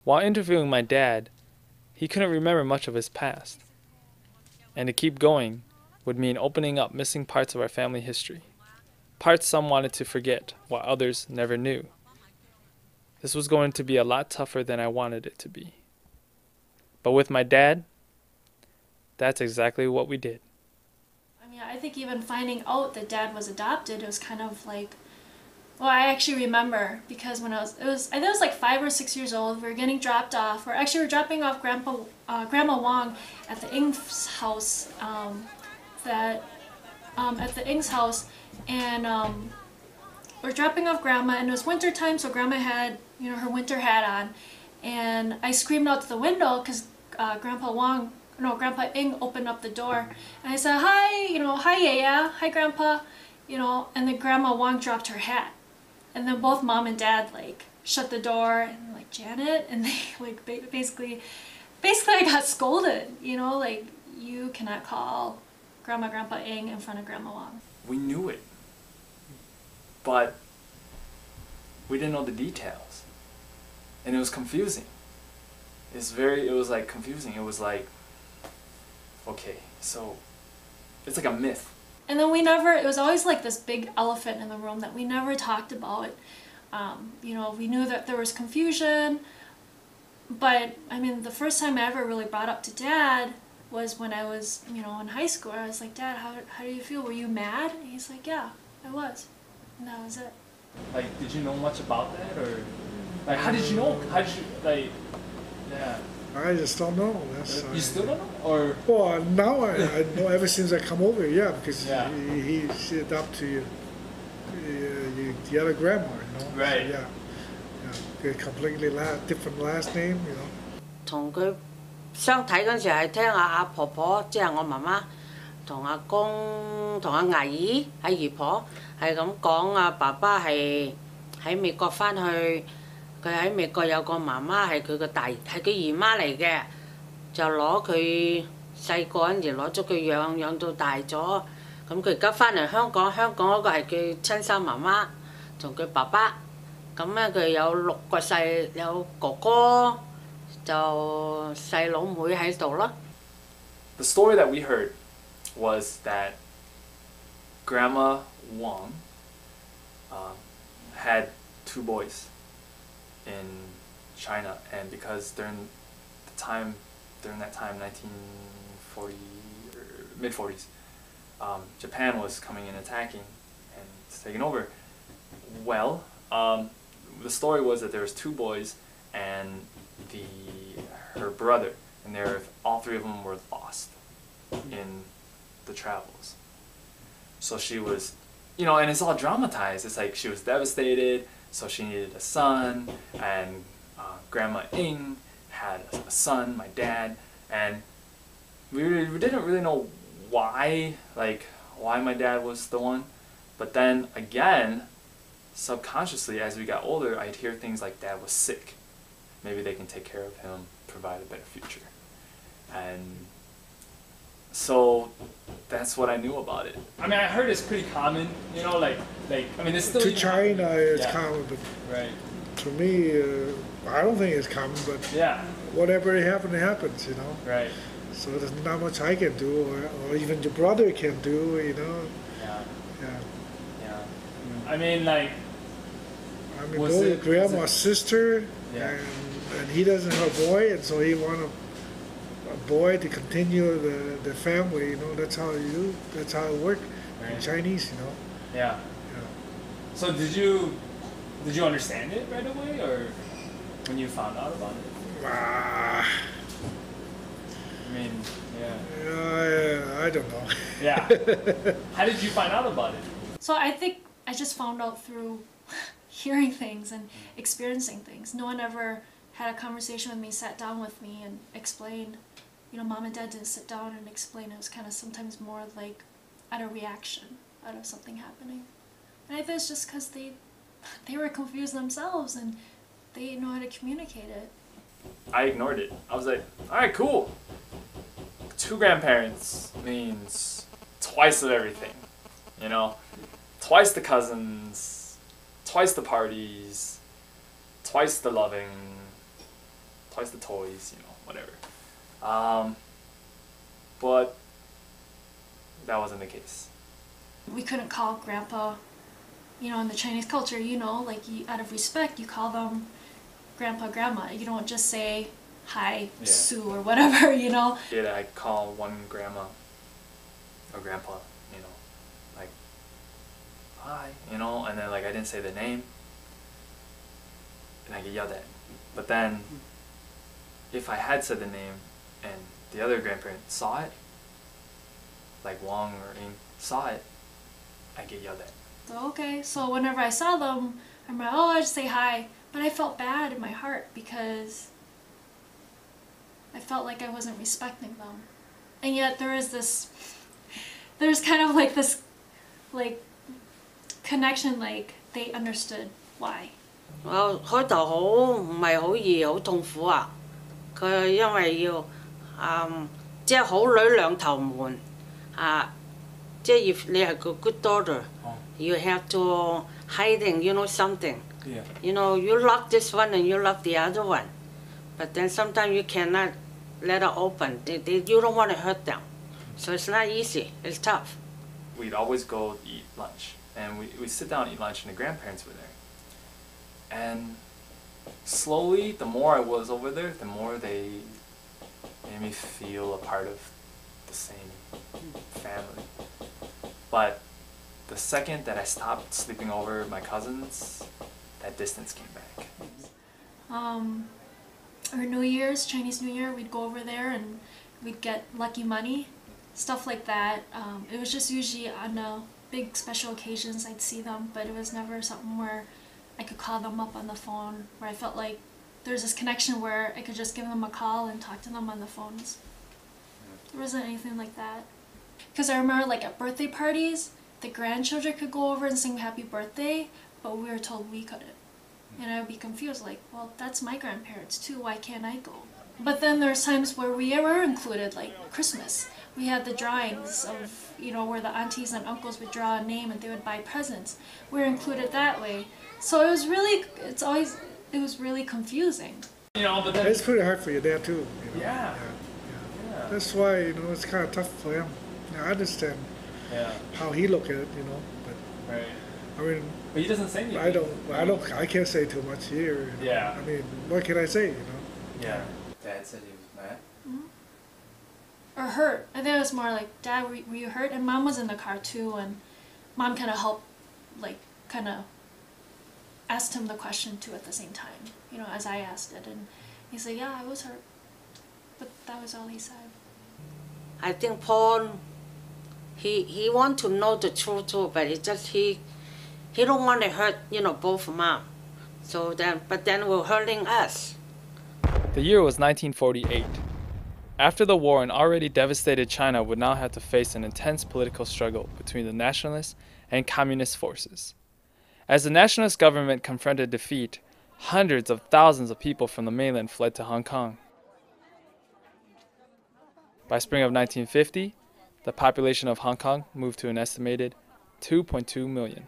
While interviewing my dad, he couldn't remember much of his past. And to keep going would mean opening up missing parts of our family history. Parts some wanted to forget, while others never knew. This was going to be a lot tougher than I wanted it to be. But with my dad, that's exactly what we did. I mean, I think even finding out that Dad was adopted, it was kind of like, well, I actually remember because when I think I was like 5 or 6 years old. We were getting dropped off. We were dropping off Grandma Wong at the Ing's house. At the Ing's house, and we're dropping off Grandma, and it was winter time, so Grandma had her winter hat on, and I screamed out to the window because Grandpa Ing opened up the door, and I said, "Hi, hi yeah, hi Grandpa," and then Grandma Wong dropped her hat. And then both Mom and Dad like shut the door and like, "Janet," and they like basically I got scolded, like, you cannot call Grandpa Ing in front of Grandma Wong. We knew it, but we didn't know the details, and it was confusing. It was like confusing. It was like, okay, so it's like a myth. And then it was always like this big elephant in the room that we never talked about. We knew that there was confusion, but I mean, the first time I ever really brought up to Dad was when I was, in high school. I was like, "Dad, how do you feel? Were you mad?" And he's like, "Yeah, I was." And that was it. Like, did you know much about that, or like, how did you know? How did you like? Yeah. I just don't know. You still don't know, or? Well, now I know ever since I come over, yeah, because Yeah. she adopted the other grandma, Right. So, yeah, completely different last name, 同佢相睇嗰陣時係聽阿婆婆，即係我媽媽，同阿公同阿姨婆係咁講，阿爸爸係喺美國翻去，佢喺美國有個媽媽係佢佢姨媽嚟嘅，就攞佢細個嗰陣時攞咗佢養到大咗，咁佢而家翻嚟香港，香港嗰個係佢親生媽媽同佢爸爸，咁咧佢有有哥哥。就細佬妹喺度咯。The story that we heard was that Grandma Wong had 2 boys in China, and because during that time, 1940 or mid-40s, Japan was coming and attacking and taking over. Well, the story was that there was 2 boys and her brother, and all 3 of them were lost in the travels. So she was, and it's all dramatized. It's like she was devastated, so she needed a son, and Grandma Ing had a son, my dad, and we didn't really know why my dad was the one. But then again, subconsciously, as we got older, I'd hear things like Dad was sick. Maybe they can take care of him, provide a better future. And so that's what I knew about it. I mean, I heard it's pretty common, I mean, it's still... To China, it's yeah. common, but right. To me, I don't think it's common, but yeah. Whatever happens, Right. So there's not much I can do, or even your brother can do, Yeah. Yeah. Yeah. I mean, like... Grandma's sister, yeah. and he doesn't have a boy, and so he wanted a boy to continue the family. That's how it works in Chinese. Yeah. So did you understand it right away, or when you found out about it? I mean, I don't know. Yeah. How did you find out about it? So I think I just found out through hearing things and experiencing things. No one ever had a conversation with me, sat down with me and explained. Mom and Dad didn't sit down and explain. It was kind of sometimes more like out of reaction, out of something happening. And I think it's just because they were confused themselves and they didn't know how to communicate it. I ignored it. I was like, all right, cool. 2 grandparents means twice of everything, twice the cousins, twice the parties, twice the loving, twice the toys, whatever. But that wasn't the case. We couldn't call Grandpa, in the Chinese culture, like out of respect, you call them Grandpa, Grandma. You don't just say, hi, Sue, or whatever, Yeah, I call one grandma or grandpa, like, hi, and then like I didn't say the name, and I get yelled at. But then, if I had said the name and the other grandparent saw it, like Wong or Ing saw it, I get yelled at. So, okay, so whenever I saw them, I'm like, I just say hi. But I felt bad in my heart because I felt like I wasn't respecting them. And yet there's kind of like this, like, connection, like, they understood why. 開頭唔係好易，好痛苦啊！佢因為要即係好女兩頭瞞即係if 你係個 good daughter，you have to hiding something. You love this one and you love the other one, but then sometimes you cannot let it open. You don't want to hurt them, so it's not easy. It's tough. We'd always go eat lunch, and we'd sit down and eat lunch, and the grandparents were there. And slowly, the more I was over there, the more they made me feel a part of the same family. But the second that I stopped sleeping over at my cousins, that distance came back. Our New Year's, Chinese New Year, we'd go over there and we'd get lucky money, stuff like that. It was just usually on big special occasions I'd see them, but it was never something where I could call them up on the phone, where I felt like there's this connection where I could just give them a call and talk to them on the phones. There wasn't anything like that. Because I remember like at birthday parties, the grandchildren could go over and sing happy birthday, but we were told we couldn't. And I would be confused, like, well, that's my grandparents too, why can't I go? But then there's times where we were included, like Christmas. We had the drawings of, where the aunties and uncles would draw a name and they would buy presents. We were included that way. So it was really confusing. But then It's pretty hard for your dad too. Yeah. That's why, it's kind of tough for him. I understand how he look at it, but Right. I mean, But he doesn't say anything. I can't say too much here. Yeah. I mean, what can I say, Yeah. Dad said he was mad. Or hurt. I think it was more like, Dad, were you hurt? And Mom was in the car too, and Mom kind of helped, like, kind of asked him the question too at the same time, as I asked it. And he said, yeah, I was hurt. But that was all he said. I think Paul, he want to know the truth too, but it's just he don't want to hurt, both mom. So but then we're hurting us. The year was 1948. After the war, an already devastated China would now have to face an intense political struggle between the nationalist and communist forces. As the nationalist government confronted defeat, hundreds of thousands of people from the mainland fled to Hong Kong. By spring of 1950, the population of Hong Kong moved to an estimated 2.2 million.